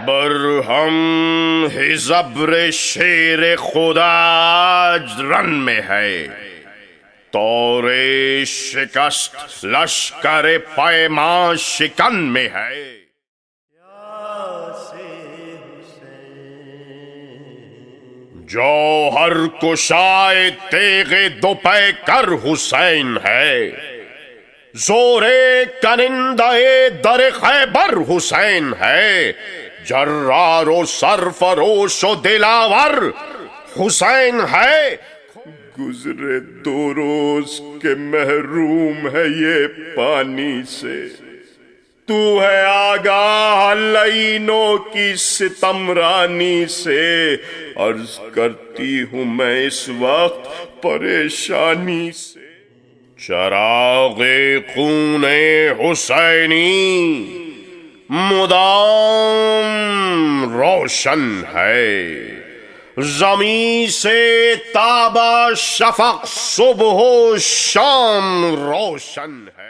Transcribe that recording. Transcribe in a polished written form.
برہم ہی زبر شیر خدا رن میں ہے، طور شکست لشکر پیما شکن میں ہے۔ جوہر کشائے تیغ دو پیکر حسین ہے، زور کنندہ در خیبر حسین ہے، جرار و سرفروش و دلاور حسین ہے۔ گزرے 2 روز کے محروم ہے یہ پانی سے، تو ہے آگاہ لعینوں کی ستم رانی سے۔ عرض کرتی ہوں میں اس وقت پریشانی سے، چراغ خون حسینی مدام روشن ہے، زمیں سے تابا شفق صبح و شام روشن ہے۔